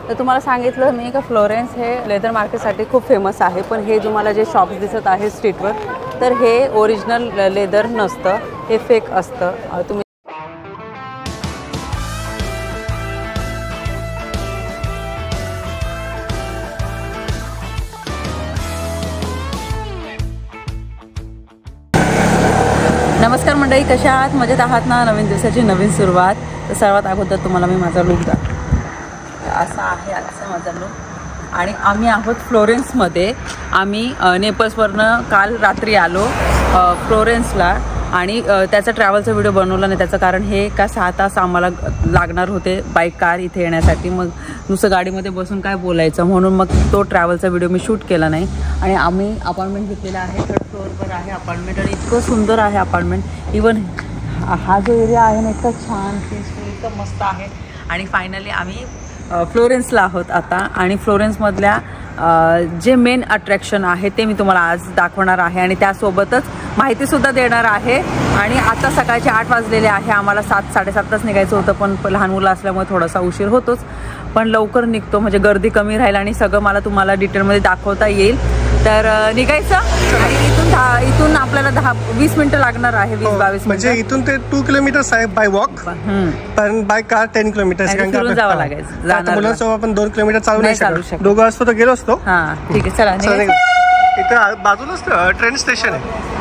तर तुम्हाला सांगितलं मी का फ्लोरेन्स हे लेदर मार्केटसाठी खूप फेमस आहे, पण हे तुम्हाला जे शॉप्स दिसत आहे स्ट्रीटवर तर हे ओरिजिनल लेदर नसतं, हे फेक असतं. तुम्ही नमस्कार मंडळी, कशा आहात? मजेत आहात ना? नवीन दिवसाची नवीन सुरुवात. तर सर्वात अगोदर तुम्हाला मी माझा लुक असा आहे, आजचा माझा लुक. आणि आम्ही आहोत फ्लोरेन्समध्ये. आम्ही नेपल्सवरनं काल रात्री आलो फ्लोरेन्सला आणि त्याचा ट्रॅव्हलचा व्हिडिओ बनवला नाही. त्याचं कारण हे का 6 तास आम्हाला लागणार होते बाईक कार इथे येण्यासाठी. मग नुसतं गाडीमध्ये बसून काय बोलायचं, म्हणून मग तो ट्रॅव्हलचा व्हिडिओ मी शूट केला नाही. आणि आम्ही अपार्टमेंट घेतलेला आहे, 3rd फ्लोअरवर आहे अपार्टमेंट आणि इतकं सुंदर आहे अपार्टमेंट. इवन हा जो एरिया आहे ना इतका छान पीसफुल, इतकं मस्त आहे. आणि फायनली आम्ही फ्लोरेन्सला आहोत आता. आणि फ्लोरेन्समधल्या जे मेन अट्रॅक्शन आहे ते मी तुम्हाला आज दाखवणार आहे आणि त्यासोबतच माहितीसुद्धा देणार आहे. आणि आता सकाळचे 8 वाजलेले आहे. आम्हाला 7-7:30 निघायचं होतं, पण लहान मुलं असल्यामुळे थोडासा उशीर होतोच, पण लवकर निघतो म्हणजे गर्दी कमी राहील आणि सगळं मला तुम्हाला डिटेलमध्ये दाखवता येईल. तर निघायचं आणि इथून आपल्याला 10-20 मिनिटं लागणार आहे, 20-22 म्हणजे इथून ते 2 किलोमीटर्स आहे बाय वॉक, पण बाय कार 10 किलोमीटर्स जावं लागायचं. मुलांसोबत आपण 2 किलोमीटर चालू नाही शकतो. दोघं असतो तर गेलो असतो. हा ठीक आहे, चला. इथं बाजूलाच ट्रेन स्टेशन आहे.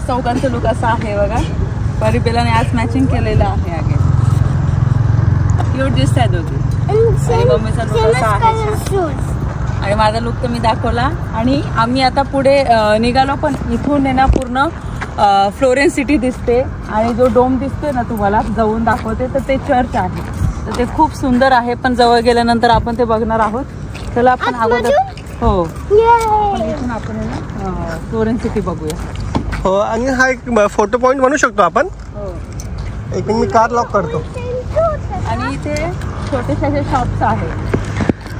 चौकांचं लुक असं आहे बघा. परिबेलाने आज मॅचिंग केलेलं आहे. आगे क्यूट दिसत आहे दोघी. आणि मम्मीचा लुक असा आहे आणि माझा लुक तर मी दाखवला. आणि आम्ही आता पुढे निघालो, पण इथून आहे ना पूर्ण फ्लोरेन्स सिटी दिसते. आणि जो डोम दिसतोय ना तुम्हाला जवळून दाखवते, तर ते चर्च आहे. तर ते खूप सुंदर आहे, पण जवळ गेल्यानंतर आपण ते बघणार आहोत. चला आपण अगोदर इथून आपण फ्लोरेन्स सिटी बघूया. हो, आणि हा एक फोटो पॉइंट म्हणू शकतो आपण. एक मी कार लॉक करतो. आणि इथे छोटेसे शॉप्स आहेत.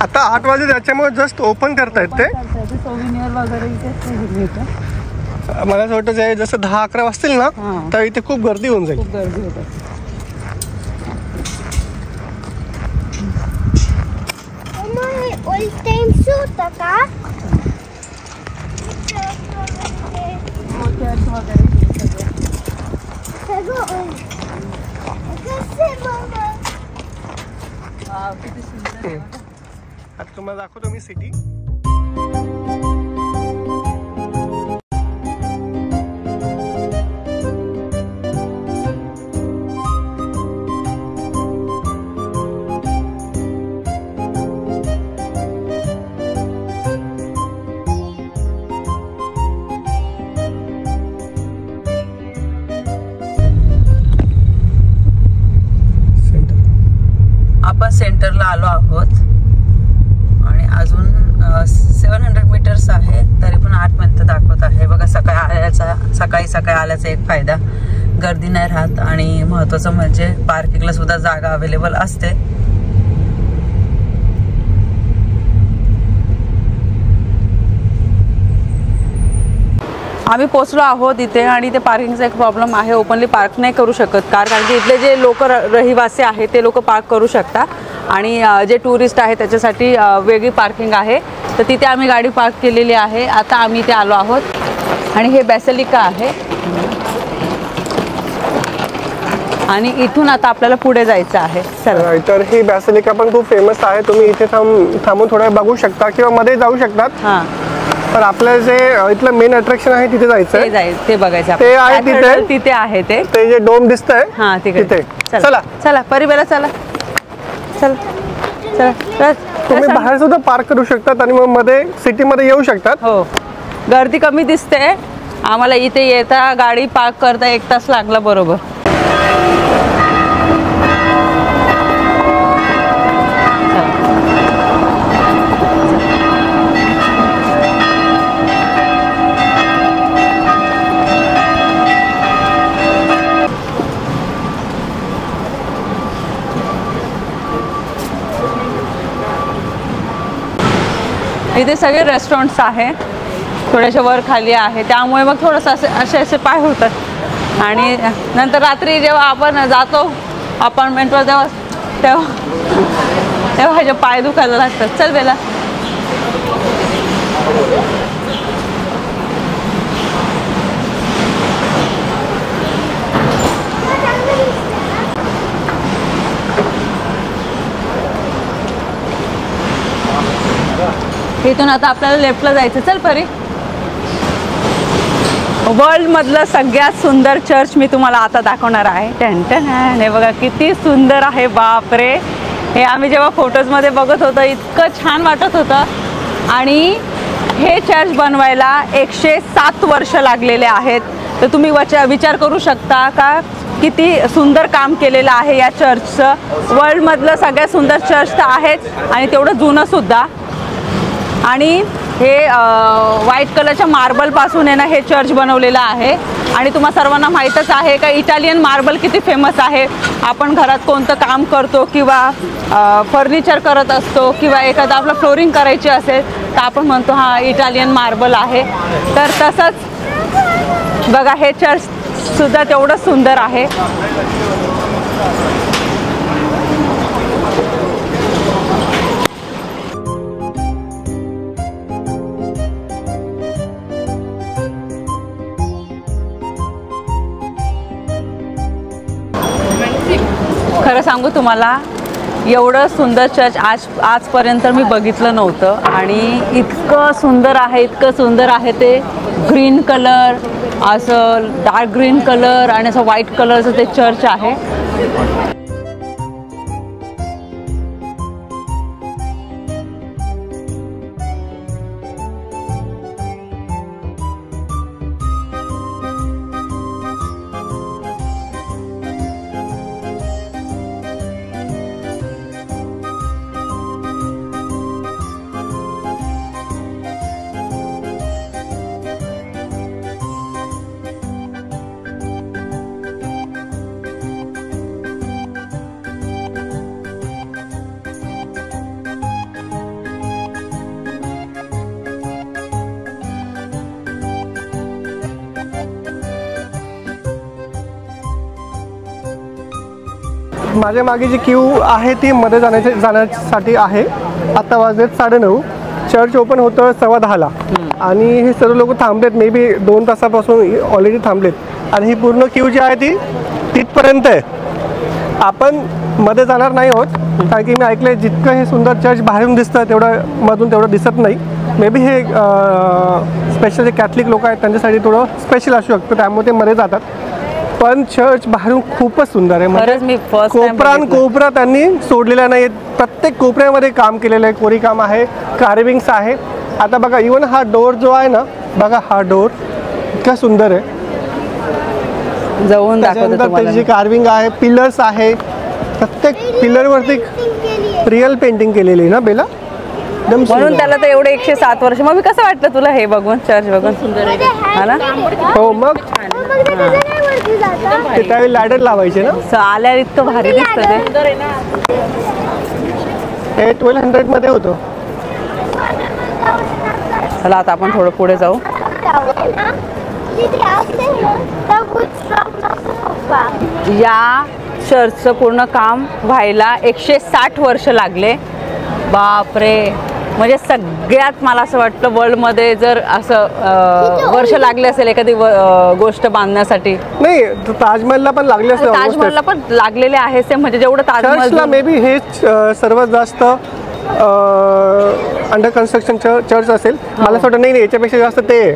आता 8 वाजले त्याच्यामुळे जस्ट ओपन करतायत ते. सोव्हिनियर वगैरे इथे मला असं वाटतं जसं 10-11 वाजतील ना तर इथे खूप गर्दी होऊन जाईल. खूप गर्दी होते. आता तुम्हाला दाखवतो मी सिटी. आपण सेंटरला आलो आहोत आणि अजून 700 मीटर्स आहे, तरी पण 8 मिनिटं दाखवत आहे. बघा, सकाळी आल्याचा एक फायदा, गर्दी नाही राहत. आणि महत्वाचं म्हणजे पार्किंगला सुद्धा जागा अवेलेबल असते. आम्ही पोचलो आहोत इथे आणि ते पार्किंगचा एक प्रॉब्लेम आहे. ओपनली पार्क नाही करू शकत कार, कारण की इथले जे लोक रहिवासी आहेत ते लोक पार्क करू शकतात. आणि जे टुरिस्ट आहे त्याच्यासाठी वेगळी पार्किंग आहे. तर तिथे आम्ही गाडी पार्क केलेली आहे. आता आम्ही इथे आलो आहोत आणि हे बॅसिलिका आहे. आणि इथून आता आपल्याला पुढे जायचं आहे. तर ही बॅसिलिका पण खूप फेमस आहे. तुम्ही इथे थांबून थोडं बघू शकता किंवा मध्ये जाऊ शकतात. हां, पण आपलं जे इथलं मेन अट्रॅक्शन आहे तिथे जायचं, ते बघायचं. ते आहे तिथे आहे ते जे डोम दिसतंय. हा, तिथे. चला चला परिबेला, चला चला चला. तुम्ही बाहेर सुद्धा पार्क करू शकतात आणि मग मध्ये सिटीमध्ये येऊ शकतात. हो, गर्दी कमी दिसते. आम्हाला इथे येता गाडी पार्क करता 1 तास लागला बरोबर. इथे सगळे रेस्टॉरंट्स आहे, थोडेसे वर खाली आहे, त्यामुळे मग थोडंसं असे पाय होतात. आणि नंतर रात्री जेव्हा आपण जातो अपार्टमेंटवर तेव्हा ह्याचे पाय दुखायला लागतात. चल बेला. इथून आता आपल्याला लेफ्टला जायचं. चल परी. वर्ल्ड मधलं सगळ्यात सुंदर चर्च मी तुम्हाला आता दाखवणार आहे. हे बघा किती सुंदर आहे, बापरे. हे आम्ही जेव्हा फोटोजमध्ये बघत होतो इतकं छान वाटत होतं. आणि हे चर्च बनवायला 107 वर्ष लागलेले आहेत. तर तुम्ही विचार करू शकता का किती सुंदर काम केलेलं आहे या चर्चचं. वर्ल्डमधलं सगळ्यात सुंदर चर्च तर आहेच आणि तेवढं जुनंसुद्धा. आणि हे व्हाईट कलरच्या मार्बलपासून आहे ना हे चर्च बनवलेलं आहे. आणि तुम्हा सर्वांना माहीतच आहे का इटालियन मार्बल किती फेमस आहे. आपण घरात कोणतं काम करतो किंवा फर्निचर करत असतो किंवा एखादं आपलं फ्लोरिंग करायची असेल तर आपण म्हणतो हा इटालियन मार्बल आहे. तर तसंच बघा हे चर्चसुद्धा तेवढं सुंदर आहे. खरं सांगू तुम्हाला एवढं सुंदर चर्च आजपर्यंत मी बघितलं नव्हतं. आणि इतकं सुंदर आहे, इतकं सुंदर आहे. ते ग्रीन कलर, असं डार्क ग्रीन कलर आणि असं व्हाईट कलरचं ते चर्च आहे. माझ्या मागे जी क्यू आहे ती मध्ये जाण्यासाठी आहे. आता वाजलेत 9:30. चर्च ओपन होतं 10:15ला आणि हे सर्व लोक थांबलेत. मे बी 2 तासापासून ऑलरेडी थांबलेत. आणि ही पूर्ण क्यू जी आहे ती तिथपर्यंत आहे. आपण मध्ये जाणार नाही आहोत कारण की मी ऐकलं जितकं हे सुंदर चर्च बाहेरून दिसतं तेवढं मधून तेवढं दिसत नाही. मे बी हे स्पेशल जे कॅथलिक लोक आहेत त्यांच्यासाठी थोडं स्पेशल असू शकतं, त्यामुळे ते मध्ये जातात. पण चर्च बाहेरून खूपच सुंदर आहे. म्हणजे कोपरा त्यांनी सोडलेला नाही. प्रत्येक कोपऱ्यामध्ये काम केलेलं आहे, कोरीकाम आहे, कार्विंग्स आहे. आता बघा इवन हा डोर जो आहे ना, बघा हा डोर इतका सुंदर आहे. जाऊन त्याची कार्विंग आहे, पिलर्स आहे. प्रत्येक पिलरवरती रिअल पेंटिंग केलेली आहे ना बेला. म्हणून त्याला तर एवढे 107 वर्ष. मग मी कसं वाटलं तुला हे बघून, चर्च बघून? सुंदर आहे ना. हो मग त्यावेळी लॅडर लावायचे ना. आल्यावर इतकं भारी दिसतं ते. हे 1200 मध्ये होतं. चला आता आपण थोडं पुढे जाऊ. या चर्चचं पूर्ण काम व्हायला 160 वर्ष लागले. बापरे. म्हणजे सगळ्यात मला असं वाटतं वर्ल्डमध्ये जर असं वर्ष लागले असेल एखादी गोष्ट बांधण्यासाठी. नाही ताजमहलला पण लागले असेल. ताजमहलला पण लागलेले आहे सेम. म्हणजे जेवढं ताजमहलला मे बी हे सर्वात जास्त अंडर कन्स्ट्रक्शन चर्च असेल. मला असं वाटतं नाही याच्यापेक्षा जास्त ते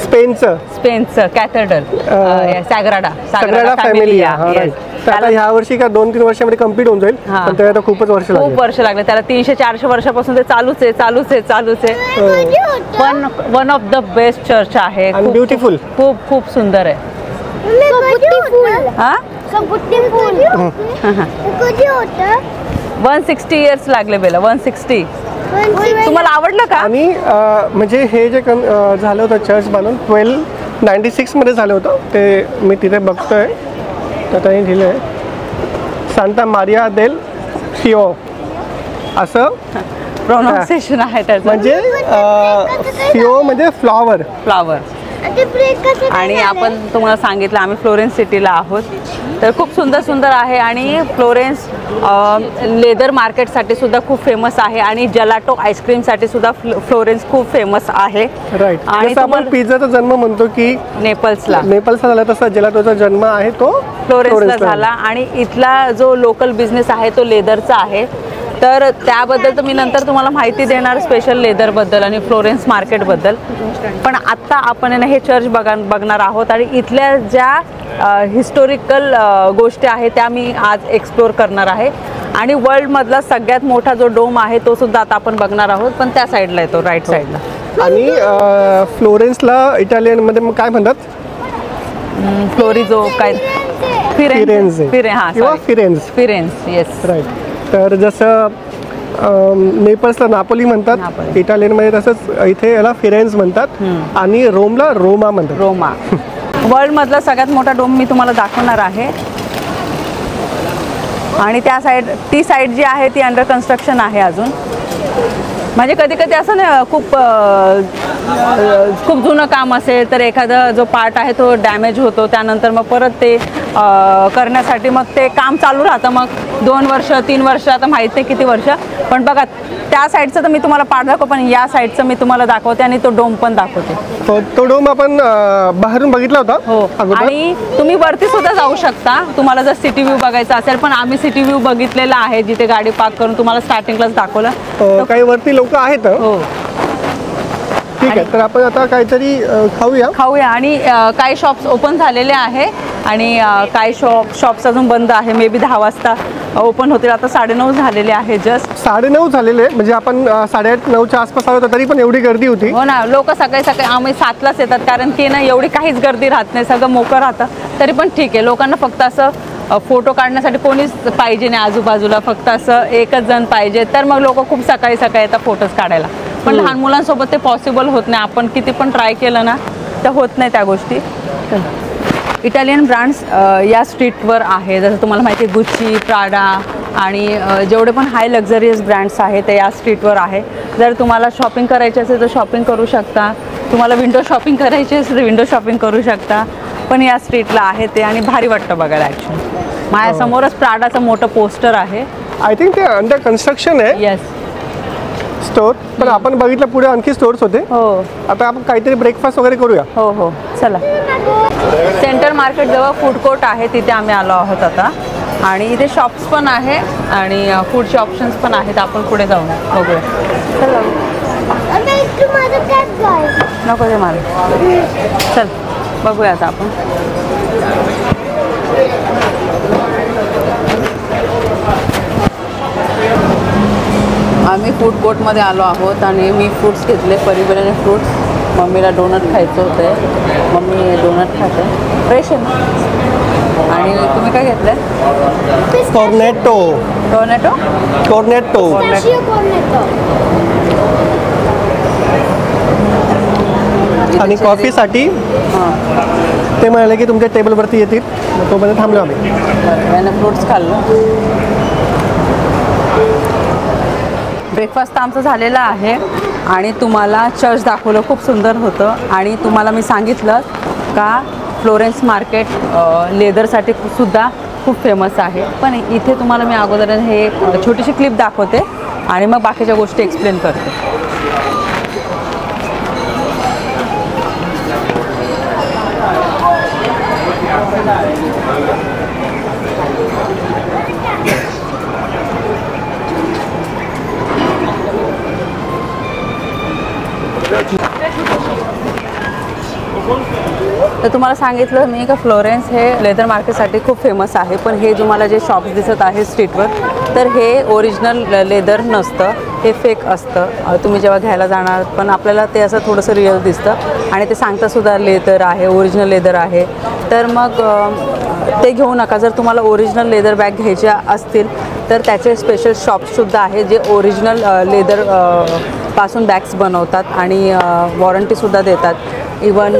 स्पेनचं कॅथेड्रल सॅग्राडा फॅमिलिया. आता ह्या वर्षी का 2-3 वर्षामध्ये कम्प्लीट होऊन जाईल. पण त्याला खूपच खूप वर्ष लागले त्याला. 300-400 वर्षापासून ते चालूच आहे. पण one of the best church आहे. ब्युटिफुल, खूप खूप सुंदर आहे. 160 इयर्स लागले बेला. 160. तुम्हाला आवडलं का? आणि म्हणजे हे जे झालं होतं चर्च बांधून 1296 मध्ये झालं होतं. ते मी तिथे बघतोय. तर त्यांनी दिलं आहे सांता मारिया देल सिओ असं प्रोनाउन्सिएशन आहे त्याचं. म्हणजे फिओ म्हणजे फ्लॉवर. फ्लॉवर. आणि आपण तुम्हाला सांगितलं आम्ही फ्लोरेन्स सिटीला आहोत. तर खूप सुंदर सुंदर आहे आणि फ्लोरेन्स लेदर मार्केटसाठी सुद्धा खूप फेमस आहे आणि जलाटो आईस्क्रीमसाठी सुद्धा फ्लोरेन्स खूप फेमस आहे. राईट. आणि आपण पिझ्झाचा जन्म म्हणतो की नेपल्सला झाला, तसा जलाटोचा जन्म आहे तो फ्लोरेन्सला झाला. आणि इथला जो लोकल बिझनेस आहे तो लेदरचा आहे. तर त्याबद्दल तर मी नंतर तुम्हाला माहिती देणार स्पेशल लेदरबद्दल आणि फ्लोरेन्स मार्केटबद्दल. पण आत्ता आपण हे चर्च बघणार आहोत आणि इथल्या ज्या हिस्टोरिकल गोष्टी आहेत त्या मी आज एक्सप्लोर करणार आहे. आणि वर्ल्डमधला सगळ्यात मोठा जो डोम आहे तो सुद्धा आता आपण बघणार आहोत, पण त्या साईडला येतो, राईट साईडला. आणि फ्लोरेन्सला इटालियनमध्ये काय म्हणतात? फ्लोरिझो काय? फिरेन्झ. फिरेन्स. येस. राईट. तर जसं नेपल्सला नापोली म्हणतात इटालियनमध्ये, तसंच इथे याला फिरेन्झ म्हणतात आणि रोमला रोमा म्हणतात. रोमा. वर्ल्डमधला सगळ्यात मोठा डोम मी तुम्हाला दाखवणार आहे. आणि ती साईड जी आहे ती अंडर कन्स्ट्रक्शन आहे अजून. म्हणजे कधी कधी असं ना खूप जुनं काम असेल तर एखादा जो पार्ट आहे तो डॅमेज होतो, त्यानंतर मग परत ते करण्यासाठी मग ते काम चालू राहतं. मग 2 वर्ष 3 वर्ष, आता माहीत नाही किती वर्ष. पण बघा त्या साईडचं तर मी तुम्हाला पार्ट दाखव, पण या साईडचं मी तुम्हाला दाखवते आणि तो डोम पण दाखवते. तो डोम आपण बाहेरून बघितला होता. हो. आणि तुम्ही वरती सुद्धा जाऊ शकता तुम्हाला जर सिटी व्ह्यू बघायचा असेल. पण आम्ही सिटी व्ह्यू बघितलेला आहे, जिथे गाडी पार्क करून तुम्हाला स्टार्टिंगलाच दाखवलं. काही वरती लोक आहेत. हो. ठीक आहे. तर आपण आता काहीतरी खाऊया. आणि काही शॉप्स ओपन झालेले आहे आणि काही शॉप्स अजून बंद आहे. मे बी 10 वाजता ओपन होतील. आता 9:30 झालेले आहे. जस्ट 9:30 झालेले. म्हणजे आपण 8:30-9च्या आसपास आलो तरी पण एवढी गर्दी होती. हो ना. लोक सकाळी आम्ही 7लाच येतात, कारण की ना एवढी काहीच गर्दी राहत नाही, सगळं मोकळं राहतं. तरी पण ठीक आहे. लोकांना फक्त असं फोटो काढण्यासाठी कोणीच पाहिजे नाही आजूबाजूला, फक्त असं एकच जण पाहिजे. तर मग लोक खूप सकाळी येतात फोटोज काढायला. पण लहान मुलांसोबत ते पॉसिबल होत नाही. आपण किती पण ट्राय केलं ना तर होत नाही त्या गोष्टी. इटालियन ब्रँड्स या स्ट्रीटवर आहे. जसं तुम्हाला माहिती आहे गुच्ची, प्राडा आणि जेवढे पण हाय लक्झरियस ब्रँड्स आहेत ते या स्ट्रीटवर आहे. जर तुम्हाला शॉपिंग करायची असेल तर शॉपिंग करू शकता. तुम्हाला विंडो शॉपिंग करायची असेल तर विंडो शॉपिंग करू शकता. पण या स्ट्रीटला आहे ते आणि भारी वाटतं बघायला. ॲक्च्युली माझ्यासमोरच प्राडाचं मोठं पोस्टर आहे. आय थिंक ते अंडर कन्स्ट्रक्शन आहे. येस. स्टोर. पण आपण बघितलं पुढे आणखी स्टोर्स होते. हो. आता आपण काहीतरी ब्रेकफास्ट वगैरे करूया. हो. चला. सेंटर मार्केट जवळ फूड कोर्ट आहे, तिथे आम्ही आलो आहोत आता. आणि इथे शॉप्स पण आहे आणि फूडचे ऑप्शन्स पण आहेत. आपण पुढे जाऊन बघूया. चला. नको ते मला. चल बघूया आता आपण. आम्ही फूड कोर्टमध्ये आलो आहोत आणि मी फ्रूट्स घेतले, परिबेने फ्रूट्स. मम्मीला डोनट खायचं होतं, मम्मी डोनट खाते. फ्रेश आहे ना. आणि तुम्ही काय घेतलं? कॉर्नेटो. आणि कॉफीसाठी ते म्हणाले की तुमच्या टेबलवरती येतील, तोपर्यंत थांबलो आम्ही. बरं, फ्रूट्स खाल्लं. ब्रेकफास्ट तर आमचं झालेलं आहे आणि तुम्हाला चर्च दाखवलं, खूप सुंदर होतं. आणि तुम्हाला मी सांगितलं का फ्लोरेन्स मार्केट लेदरसाठी सुद्धा खूप फेमस आहे. पण इथे तुम्हाला मी अगोदर हे छोटीशी क्लिप दाखवते आणि मग बाकीच्या गोष्टी एक्सप्लेन करते. तर तुम्हाला सांगितलं मी का फ्लोरेन्स हे लेदर मार्केटसाठी खूप फेमस आहे. पण हे तुम्हाला जे शॉप्स दिसत आहे स्ट्रीटवर, तर हे ओरिजिनल लेदर नसतं, हे फेक असतं. तुम्ही जेव्हा घ्यायला जाणार पण आपल्याला ते असं थोडंसं रिअल दिसतं आणि ते सांगतासुद्धा लेदर आहे, ओरिजिनल लेदर आहे. तर मग ते घेऊ नका. जर तुम्हाला ओरिजिनल लेदर बॅग घ्यायच्या असतील तर त्याचे स्पेशल शॉप्ससुद्धा आहे जे ओरिजिनल लेदर पासून बॅग्स बनवतात आणि वॉरंटीसुद्धा देतात. इवन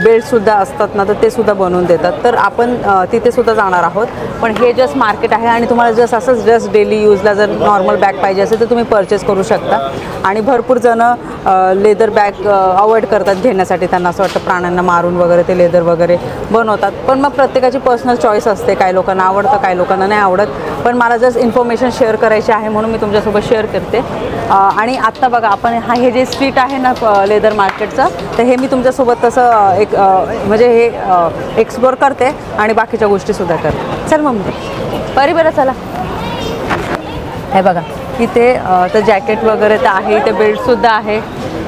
बेल्टसुद्धा असतात ना, तर ते सुद्धा बनवून देतात. तर आपण तिथे सुद्धा जाणार आहोत. पण हे जस्ट मार्केट आहे आणि तुम्हाला जस्ट डेली यूजला जर नॉर्मल बॅग पाहिजे असेल तर तुम्ही परचेस करू शकता. आणि भरपूर जणं लेदर बॅग अवॉइड करतात घेण्यासाठी. त्यांना असं वाटतं प्राण्यांना मारून वगैरे ते लेदर वगैरे बनवतात. पण मग प्रत्येकाची पर्सनल चॉईस असते. काही लोकांना आवडतं, काही लोकांना नाही आवडत. पण मला जस्ट इन्फॉर्मेशन शेअर करायची आहे म्हणून मी तुमच्यासोबत शेअर करते. आणि आत्ता बघा आपण हे जे स्ट्रीट आहे ना लेदर मार्केटचं, तर हे मी तुमच्यासोबत तसं एक म्हणजे हे एक्सप्लोर करते आणि बाकीच्या गोष्टीसुद्धा करते. चल मग बरी बरं चला. हे बघा इथे तर जॅकेट वगैरे तर आहे, इथे बेल्टसुद्धा आहे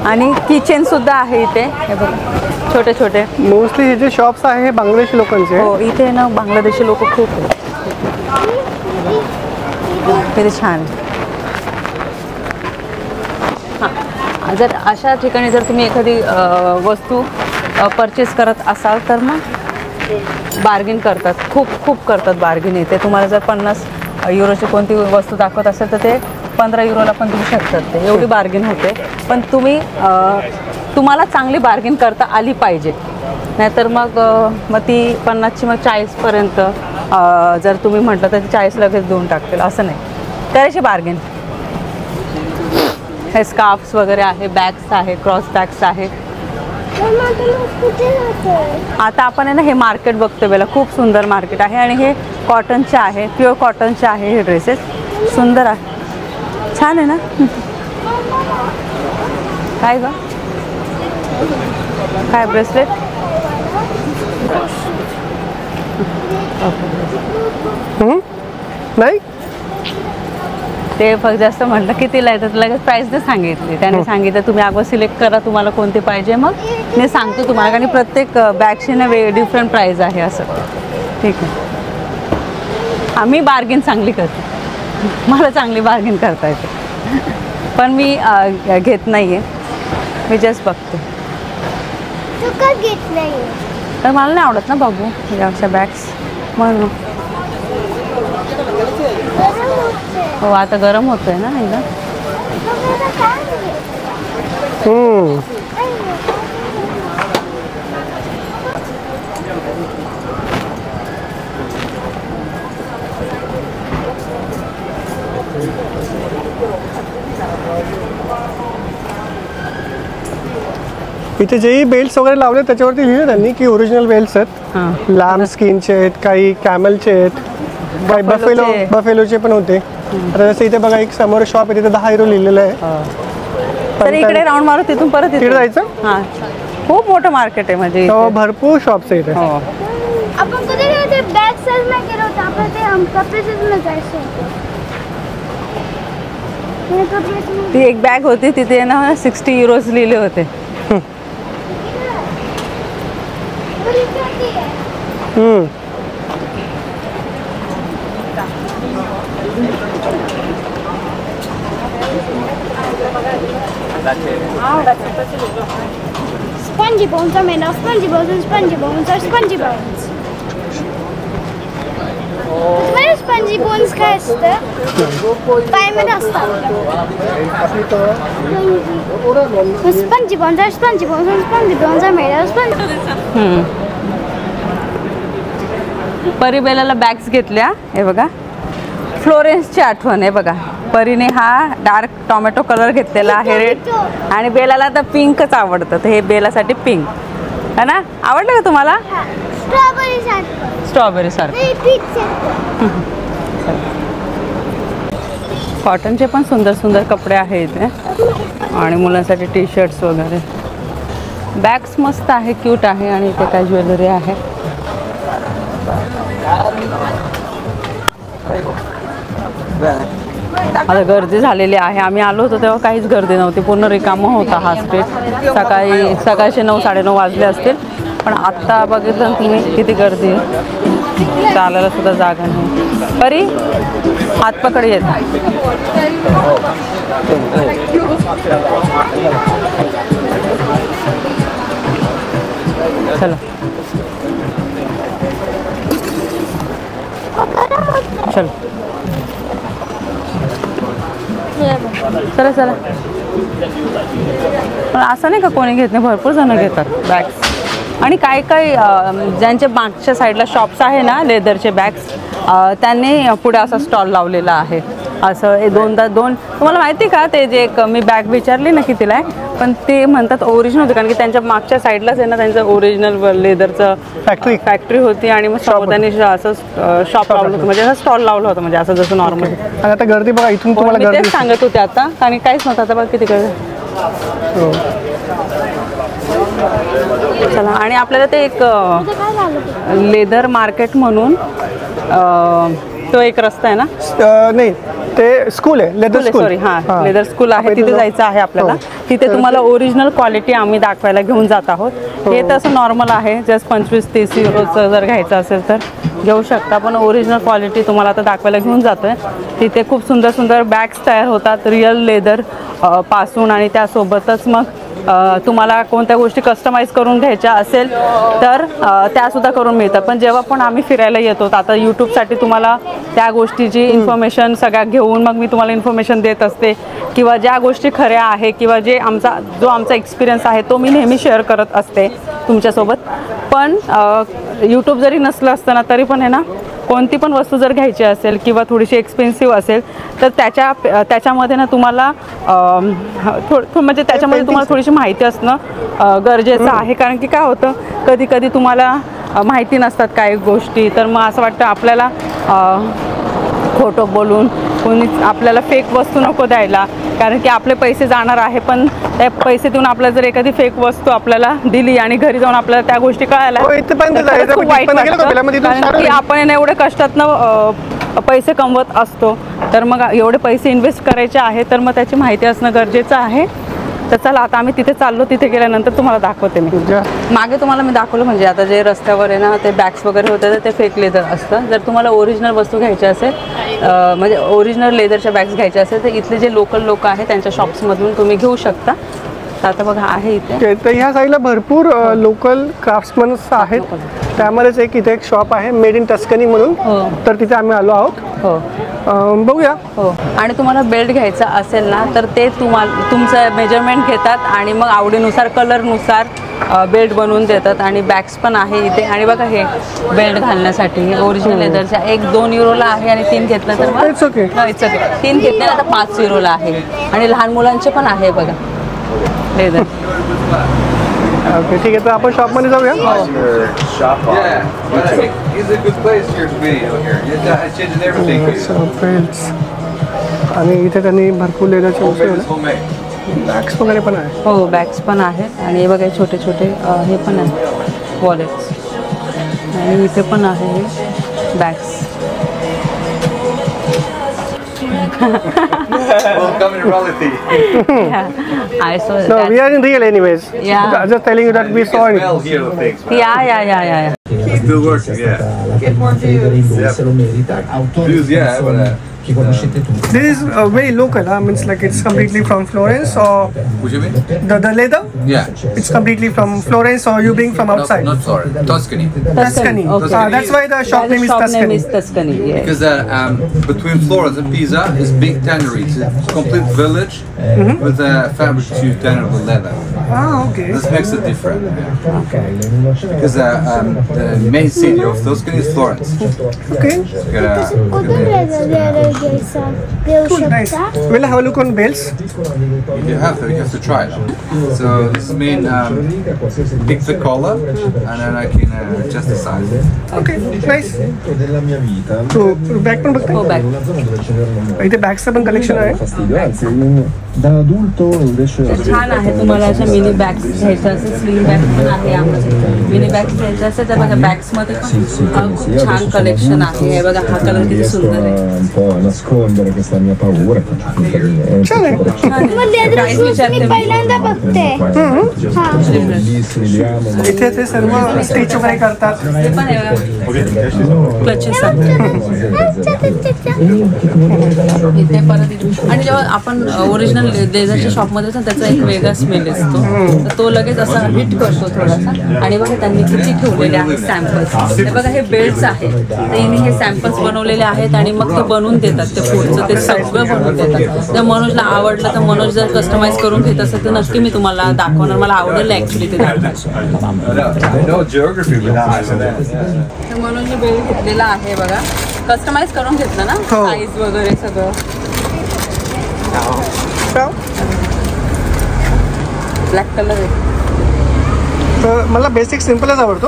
आणि किचनसुद्धा आहे इथे. हे बघा छोटे छोटे. मोस्टली हे जे शॉप्स आहे हे बांगलादेशी लोकांचे. हो इथे ना बांगलादेशी लोक खूप आहेत. किती छान. हां जर अशा ठिकाणी जर तुम्ही एखादी वस्तू परचेस करत असाल तर मग बार्गेन करतात. खूप करतात बार्गेन इथे. तुम्हाला जर 50 युरोची कोणती वस्तू दाखवत असेल तर ते 15 युरोला पण देऊ शकतात. ते एवढी बार्गेन होते. पण तुम्हाला चांगली बार्गेन करता आली पाहिजे. नाहीतर मग ती 50ची मग 40पर्यंत जर तुम्ही म्हटलं तर 40 लगेच देऊन टाकतील. असं नाही करायची बार्गेन. हे स्कार्फ्स वगैरे आहे, बॅग्स आहे, क्रॉस बॅग्स आहे. आता आपण आहे ना हे मार्केट बघतो बेला. खूप सुंदर मार्केट आहे आणि हे कॉटनचे आहे, प्युअर कॉटनचे आहे हे ड्रेसेस. सुंदर आहे, छान आहे ना. काय ग काय ब्रेसलेट. नाही ते फक्त जास्त म्हटलं कितीला येतं लगेच प्राईस नाही सांगितली. त्याने सांगितलं तुम्ही अगोदर सिलेक्ट करा तुम्हाला कोणते पाहिजे, मग मी सांगतो तुम्हाला. कारण प्रत्येक बॅगची ना डिफरंट प्राईस आहे असं. ठीक आहे. आम्ही बार्गेन चांगली करते. मला चांगली बार्गेन करता येते. पण मी घेत नाही आहे. मी जस्ट बघते. घेत नाही तर मला नाही आवडत ना बाबू अशा बॅग्स म्हणून. हो आता गरम होतोय ना एकदा. इथे जेही बेल्ट्स वगैरे लावले त्याच्यावरती लिहिलं त्यांनी की ओरिजिनल बेल्ट्स आहेत. लॅम स्किनचे आहेत, काही कॅमलचे आहेत, काही बफेलोचे पण होते. आता जसं इथे बघा एक समोर शॉप आहे तिथे 10 युरो लिहिलेलं आहे. तर इकडे राऊंड मारू तिथून परत तिकडे जायचं. हां खूप मोठं मार्केट आहे म्हणजे भरपूर शॉप्स आहे इथे. आपण कुठे गेलो बॅग सेल में गेलो होतो आपण ते कपडे सेल जायचं. ती एक बॅग होती तिथे ना 60 युरोज लिहिले होते. Spongy bones are made of spongy bones and spongy bones are spongy bones. तुम्हाला spongy bones काय असतं? पायामध्ये असतात. Spongy bones are spongy bones and spongy bones are made of spongy. परीबेलाला बॅग्स घेतल्या. हे बघा फ्लोरेन्सची आठवण आहे बघा. परीने हा डार्क टोमॅटो कलर घेतलेला आहे रेड आणि बेलाला तर पिंकच आवडतं. तर हे बेलासाठी पिंक है ना. आवडलं का तुम्हाला. स्ट्रॉबेरी सारखं. कॉटनचे पण सुंदर सुंदर कपडे आहेत इथे आणि मुलांसाठी टी शर्ट्स वगैरे. बॅग्स मस्त आहे, क्यूट आहे आणि इथे काय ज्वेलरी आहे. आता गर्दी झालेली आहे. आम्ही आलो होतो तेव्हा काहीच गर्दी नव्हती, पूर्ण रिकामं होता हा स्ट्रीट. सकाळचे 9-9:30 वाजले असतील. पण आत्ता बघितलं तुम्ही किती गर्दी आहे. चालायला सुद्धा जागा नाही. परी हात पकड येत. चला चलो चला चला. पण असं नाही का कोणी घेत नाही, भरपूर जण घेतात बॅग्स. आणि काही काही ज्यांच्या मागच्या साईडला शॉप्स आहे ना लेदरचे बॅग्स, त्यांनी पुढे असा स्टॉल लावलेला आहे. असं दोन तुम्हाला माहिती का, ते जे एक मी बॅग विचारली ना कितीला आहे, पण ते म्हणतात ओरिजिनल होते, कारण की त्यांच्या मागच्या साईडलाच आहे ना त्यांचं ओरिजिनल लेदरचं फॅक्टरी होती. आणि मग त्यांनी असं शॉप लावलं होतं, म्हणजे असं स्टॉल लावलं होतं, म्हणजे असं जसं नॉर्मल. आणि आता गर्दी बघा, इथून तुम्हाला तेच सांगत होते आता, आणि काहीच नव्हतं. आता बघा किती गर्दी. चला, आणि आपल्याला ते एक लेदर मार्केट म्हणून तो एक रस्ता आहे ना, नाही ते स्कूल आहे, लेदर स्कूल. सॉरी, हां लेदर स्कूल आहे, तिथे जायचं आहे आपल्याला. तिथे तुम्हाला ओरिजिनल क्वालिटी आम्ही दाखवायला घेऊन जात आहोत. हे तर असं नॉर्मल आहे, जस्ट 25-30 युरोचं जर घ्यायचं असेल तर घेऊ शकता, पण ओरिजिनल क्वालिटी तुम्हाला आता दाखवायला घेऊन जातोय. तिथे खूप सुंदर सुंदर बॅग्स तयार होतात रिअल लेदर पासून, आणि त्यासोबतच मग तुम्हाला कोणत्या गोष्टी कस्टमाइज करून घ्यायच्या असेल तर त्यासुद्धा करून मिळतात. पण जेव्हा पण आम्ही फिरायला येतो, आता यूट्यूबसाठी तुम्हाला त्या गोष्टीची इन्फॉर्मेशन सगळ्या घेऊन मग मी तुम्हाला इन्फॉर्मेशन देत असते, किंवा ज्या गोष्टी खऱ्या आहे किंवा जे जो आमचा एक्सपिरियन्स आहे तो मी नेहमी शेअर करत असते तुमच्यासोबत. पण यूट्यूब जरी नसलं असतं ना तरी पण आहे ना, कोणती पण वस्तू जर घ्यायची असेल किंवा थोडीशी एक्सपेन्सिव्ह असेल तर त्याच्यामध्ये ना तुम्हाला म्हणजे त्याच्यामध्ये तुम्हाला थोडीशी माहिती असणं गरजेचं आहे. कारण की काय होतं, कधी कधी तुम्हाला माहिती नसतात काही गोष्टी, तर मग असं वाटतं आपल्याला खोटं बोलून कोणी आपल्याला फेक वस्तू नको द्यायला, कारण की आपले पैसे जाणार आहे. पण त्या पैसे देऊन आपल्याला जर एखादी फेक वस्तू आपल्याला दिली आणि घरी जाऊन आपल्याला त्या गोष्टी कळायला खूप वाईट वाटतं, कारण की आपण एवढे कष्टातनं पैसे कमवत असतो, तर मग एवढे पैसे इन्व्हेस्ट करायचे आहे, तर मग त्याची माहिती असणं गरजेचं आहे. तर चला, आता आम्ही तिथे चाललो, तिथे गेल्यानंतर तुम्हाला दाखवते मी. मागे तुम्हाला मी दाखवलं, म्हणजे आता जे रस्त्यावर आहे ना ते बॅग्स वगैरे होते तर ते फेक लेदर असतं. जर तुम्हाला ओरिजिनल वस्तू घ्यायच्या असेल, म्हणजे ओरिजिनल लेदरच्या बॅग्स घ्यायच्या असेल, तर इथले जे लोकल लोक आहेत त्यांच्या शॉप्समधून तुम्ही घेऊ शकता. तर आता बघा आहे इथे, तर ह्या साईडला भरपूर लोकल क्राफ्ट्समन्स आहेत. त्यामध्येच इथे एक शॉप आहे मेड इन टस्कनी म्हणून, तर तिथे आम्ही आलो आहोत. बघूया. आणि तुम्हाला बेल्ट घ्यायचा असेल ना तर ते तुमचं मेजरमेंट घेतात आणि मग आवडीनुसार कलरनुसार बेल्ट बनवून देतात. आणि बॅग्स पण आहे इथे. आणि बघा हे बेल्ट घालण्यासाठी ओरिजिनल लेदरच्या 1-2 युरोला आहे, आणि 3 घेतलं तर मग इट्स ओके. 3 घेतले आता 5 युरोला आहे. आणि लहान मुलांचे पण आहे बघा लेदर. ओके, ठीक आहे, तर आपण शॉपमध्ये जाऊया. आणि इथे त्यांनी भरपूर लेदरचे वस्तू, बॅग्स वगैरे पण आहे. हो, बॅग्स पण आहेत. आणि हे बघा छोटे छोटे हे पण आहे वॉलेट्स, आणि इथे पण आहे bags. Welcome in reality. I saw No, that. we are in real anyways. Yeah. I'm just telling you that we saw it. Smell here of things. Yeah. Still working, yeah. Get more views. Views, yeah, but che conoscete tutti. This is very local, means like it's completely from Florence, or what you mean? the leather? Yeah. It's completely from Florence, or you bring from outside? Not Florence. Tuscany. Tuscany. Okay. That's why the shop name is Tuscany. Tuscany. Yes. Because between Florence and Pisa is big tanneries. It's a complete village with a fabric to tanner with leather. Ah, okay. This makes it different. Okay. Because the main city of Tuscany is Florence. Okay. Cool, nice. We'll have a look on belts. You have to try it. So this mean pick the collar and then I can adjust the size. Okay, nice. della mia vita. So back पण बघते. हो, back. Una zona dove ce n'erano इथे बॅगचं पण collection आहे. fastidio, anzi da adulto invece छान आहे. तुम्हाला अशा मिनी बॅग्स घ्यायच्या असेल, स्लिंग बॅग पण आहे आमच्याकडे. मिनी बॅग्स घ्यायच्या असेल तर बघा बॅग्समध्ये पण खूप छान कलेक्शन आहे. हे बघा, हा कलर किती सुंदर आहे. un po' nascondere questa mia paura, faccio finta di niente. छान आहे. प्राईस विचारते मी. पहिल्यांदा बघते. Bellissimi, li amo. इथे ते सर्व स्टिच वगैरे करतात. हे पण आहे बघा. क्लचेस इथे परत आणि जेव्हा आपण ओरिजिनल लेझरच्या शॉपमध्ये जातो त्याचा एक वेगळा स्मेल असतो, तर तो लगेच असा हिट करतो थोडासा. आणि बघा त्यांनी किती ठेवलेले आहेत सॅम्पल्स. हे बघा हे बेल्ट्स आहेत, त्यांनी हे सॅम्पल्स बनवलेले आहेत आणि मग ते बनवून देतात. ते पुढचं ते सगळं बनवून देतात. तर मनोजला आवडलं तर मनोज जर कस्टमाइज करून घेत असेल तर नक्की मी तुम्हाला दाखवणार. मला आवडेल ॲक्च्युली ते दाखवायचं. मनोजने बेल्ट घेतलेला आहे बघा, कस्टमाइज करून घेतलं ना, साईज वगैरे सगळं. ब्लॅक कलर आहे. तर मला बेसिक सिम्पलच आवडतो.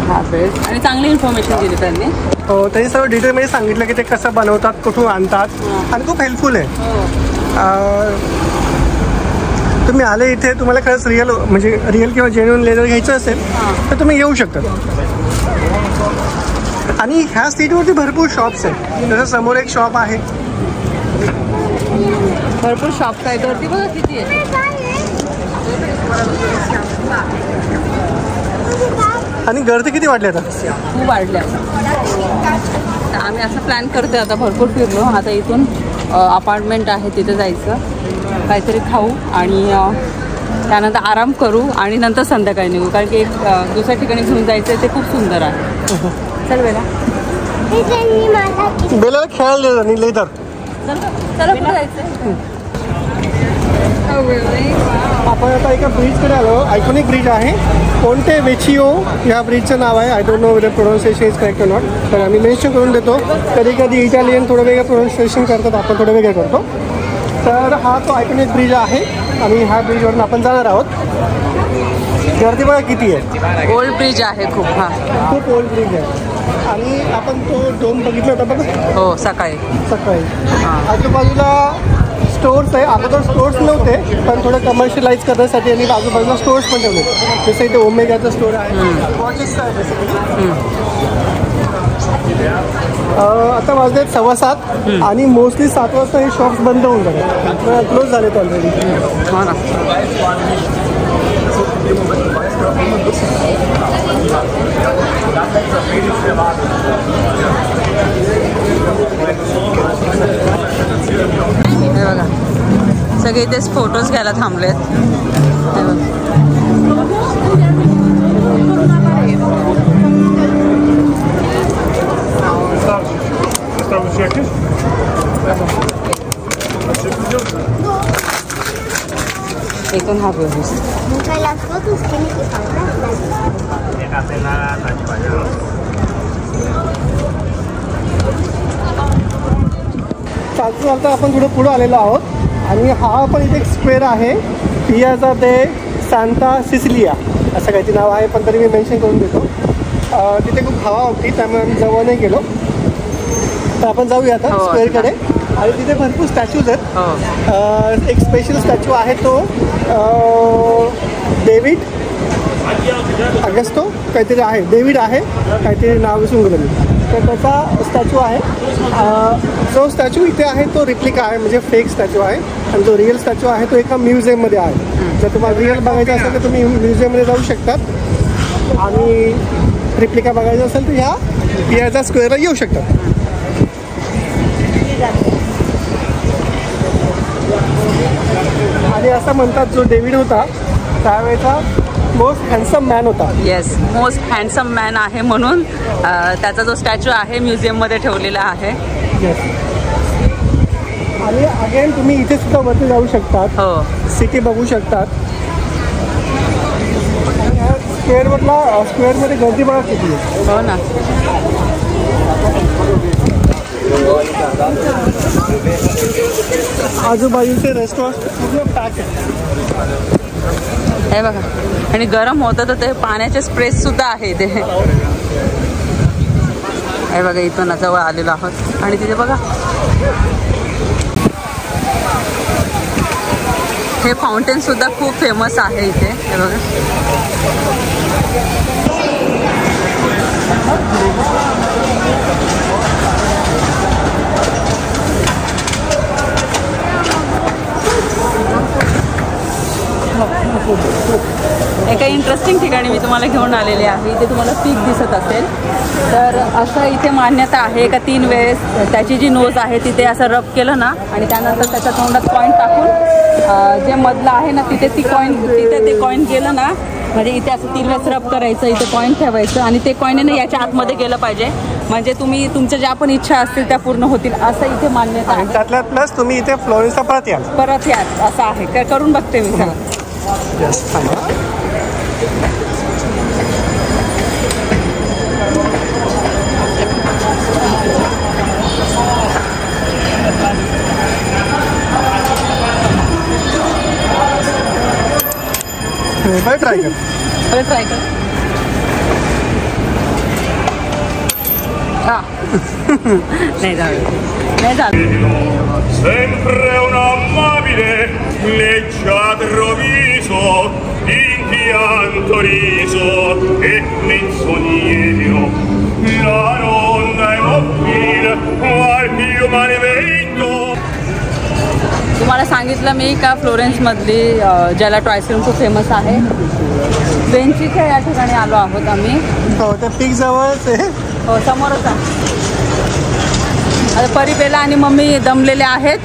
हा बेल्ट आणि चांगली इन्फॉर्मेशन दिली त्यांनी. हो, त्यांनी सर्व डिटेलमध्ये सांगितलं की ते कसं बनवतात, कुठून आणतात आणि खूप हेल्पफुल आहे. तुम्ही आले इथे, तुम्हाला खरंच रिअल किंवा जेन्युइन लेदर घ्यायचं असेल तर तुम्ही येऊ शकता. आणि ह्या स्ट्रीटवरती भरपूर शॉप्स आहेत. जसं समोर एक शॉप आहे, भरपूर शॉप काय करते बघा किती आहे. आणि गर्दी किती वाढली आता, खूप वाढल्या. आम्ही असं प्लॅन करतोय आता, भरपूर फिरलो. आता इथून अपार्टमेंट आहे तिथे जायचं, काहीतरी खाऊ आणि त्यानंतर आराम करू आणि नंतर संध्याकाळी निघू, कारण की एक दुसऱ्या ठिकाणी घेऊन जायचं आहे, ते खूप सुंदर आहे. चल बेला, बेलाला खेळायला आणि लेदर. चला कुठं जायचं. आपण आता एका ब्रिजकडे आलो. आयकॉनिक ब्रिज आहे, कोणते वेचिओ ह्या ब्रिजचं नाव आहे. I don't know whether pronunciation is correct or not, तर आम्ही मेन्शन करून देतो. कधी कधी इटालियन थोडं वेगळं प्रोनाऊन्सिएशन करतात, आपण थोडं वेगळं करतो. तर हा तो आयकॉनिक ब्रिज आहे आणि ह्या ब्रिजवरून आपण जाणार आहोत. गर्दी बघा किती आहे. ओल्ड ब्रिज आहे खूप. हा, खूप ओल्ड ब्रिज आहे. आणि आपण तो डोम बघितला होता बघा. हो, सकाळी. आजूबाजूला स्टोर्स आहे. अगोदर स्टोर्स नव्हते, पण थोडं कमर्शियलाइज करण्यासाठी आणि आजूबाजूला स्टोर्स पण ठेवले. जसं इथे ओमेगाचं स्टोर आहे, वॉचेसचं आहे बेसिकली. आता वाजले 7:15 आणि मोस्टली 7 वाजता हे शॉप्स बंद होऊन जातात, क्लोज झालेत ऑलरेडी. हो ना. हे बघा सगळे इथेच फोटोज घ्यायला थांबलेत. इथून हा व्यवस्थित. चालता आपण थोडं पुढं आलेलो आहोत आणि हा पण इथे एक स्क्वेअर आहे, पियाझा दे सांता सिसिलिया असं काहीतरी नाव आहे, पण तरी मी मेन्शन करून देतो. तिथे खूप हवा होती त्यामुळे आम्ही जवळ नाही गेलो. तर आपण जाऊया आता स्क्वेअरकडे. आणि तिथे भरपूर स्टॅच्यूज आहेत. एक स्पेशल स्टॅच्यू आहे तो डेव्हिड अगस्टो काहीतरी आहे, डेव्हिड आहे काहीतरी नाव विसरून गेलो मी. तर त्याचा स्टॅच्यू आहे. जो स्टॅच्यू इथे आहे तो रिप्लिका आहे, म्हणजे फेक स्टॅच्यू आहे. आणि जो रिअल स्टॅच्यू आहे तो एका म्युझियममध्ये आहे. जर तुम्हाला रिअल बघायचं असेल तर तुम्ही म्युझियममध्ये जाऊ शकतात. आणि रिप्लिका बघायचं असेल तर ह्या पियाझा स्क्वेअरला येऊ शकतात. आणि असं म्हणतात जो डेव्हिड होता त्यावेळेचा मोस्ट हँडसम मॅन होता. येस, मोस्ट हँडसम मॅन आहे म्हणून त्याचा जो स्टॅच्यू आहे म्युझियममध्ये ठेवलेला आहे. येस. आणि अगेन तुम्ही इथे सुद्धा वरती जाऊ शकतात. हो, सिटी बघू शकतात. स्क्वेअरमध्ये गर्दी बघा किती आहे. हो ना. आजूबाजूचे रेस्टॉरंट पूर्ण पॅक आहे. हे बघा, आणि गरम होतं तर ते पाण्याचे स्प्रेस सुद्धा आहे इथे. हे बघा इथून जवळ आलेलो आहोत आणि तिथे बघा हे फाउंटेन सुद्धा खूप फेमस आहे इथे. हे बघा एका इंटरेस्टिंग ठिकाणी मी तुम्हाला घेऊन आलेले आहे. इथे तुम्हाला पीक दिसत असेल तर असं इथे मान्यता आहे का 3 वेळेस त्याची जी नोज आहे तिथे असं रब केलं ना आणि त्यानंतर त्याच्या तोंडात कॉईन टाकून जे मधलं आहे ना तिथे ते कॉईन गेलं ना म्हणजे इथे असं 3 वेळेस रब करायचं, इथे कॉईन ठेवायचं आणि ते कॉईन आहे ना याच्या आतमध्ये गेलं पाहिजे म्हणजे तुम्ही तुमच्या ज्या पण इच्छा असतील त्या पूर्ण होतील असं इथे मान्यता आहे. त्यातल्या प्लस तुम्ही इथे फ्लोरेन्सला परत याल असं आहे. काय करून बघते मी सगळं. ट्राय कर. नाही झालं. Sempre un amabile leggiadro viso, in pianto riso e menzognero, la donna è mobile, al più malevento. तुम्हाला सांगितलं मी का फ्लोरेन्समधली ज्याला टॉयस्क्रीम खूप फेमस आहे बेंचीच्या या ठिकाणी आलो आहोत आम्ही. हो त्या पीक जवळच आहे. हो समोरच आहे. आता परिपेला आणि मम्मी दमलेले आहेत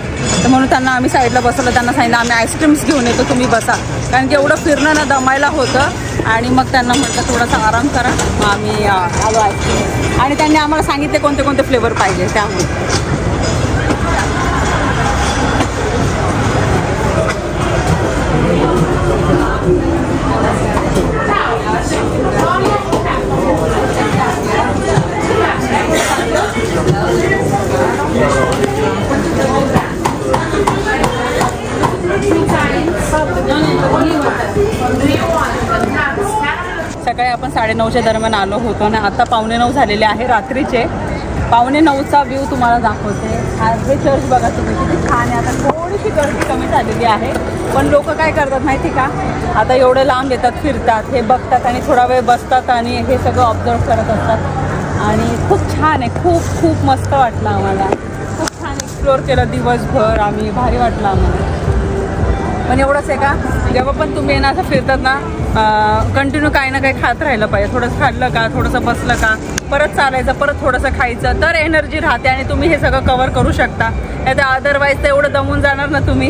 तर म्हणून त्यांना आम्ही साईडला बसवलं. त्यांना सांगितलं आम्ही आईस्क्रीम्स घेऊन येतो तुम्ही बसा कारण की एवढं फिरणं ना दमायला होतं आणि मग त्यांना म्हटलं थोडासा आराम करा. मग आम्ही आलो आईस्क्रीम आणि त्यांनी आम्हाला सांगितले कोणते कोणते फ्लेवर पाहिजे त्यामुळे. सकाळी आपण 9:30च्या दरम्यान आलो होतो आणि आता 8:45 झालेले आहे रात्रीचे. 8:45चा व्ह्यू तुम्हाला दाखवते. हे चर्च बघा तुम्ही किती छान आहे. आता थोडीशी गर्दी कमी झालेली आहे पण लोक काय करतात माहिती का आता एवढं लांब येतात फिरतात हे बघतात आणि थोडा वेळ बसतात आणि हे सगळं ऑब्झर्व करत असतात आणि खूप छान आहे. खूप खूप मस्त वाटलं आम्हाला. खूप छान एक्सप्लोअर केलं दिवसभर आम्ही. भारी वाटलं आम्हाला. पण एवढंच आहे का जेव्हा पण तुम्ही ना असं फिरतात ना कंटिन्यू काही ना काही खात राहिलं पाहिजे. थोडंसं खाल्लं का थोडंसं बसलं का परत चालायचं परत थोडंसं खायचं तर एनर्जी राहते आणि तुम्ही हे सगळं कव्हर करू शकता. नाही तर अदरवाईज तर एवढं दमून जाणार ना तुम्ही.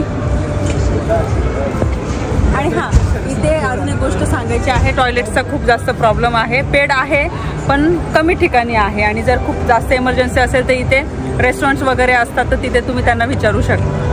आणि हां इथे अजून एक गोष्ट सांगायची आहे. टॉयलेटचा खूप जास्त प्रॉब्लेम आहे. पेड आहे पण कमी ठिकाणी आहे आणि जर खूप जास्त इमर्जन्सी असेल तर इथे रेस्टॉरंट्स वगैरे असतात तर तिथे तुम्ही त्यांना विचारू शकता.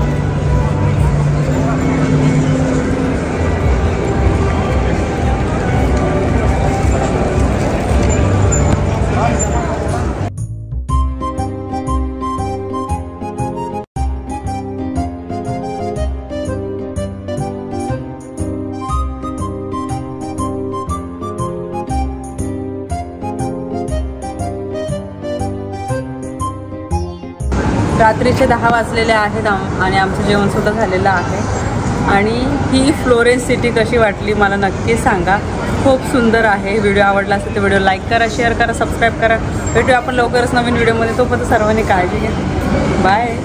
रात्रीचे 10 वाजलेले आहेत आणि आमचं जेवणसुद्धा झालेलं आहे. आणि ही फ्लोरेन्स सिटी कशी वाटली मला नक्की सांगा. खूप सुंदर आहे. व्हिडिओ आवडला असेल तर व्हिडिओ लाईक करा, शेअर करा, सबस्क्राईब करा. भेटूया आपण लवकरच नवीन व्हिडिओमध्ये. तोपर्यंत सर्वांनी काळजी घ्या. बाय.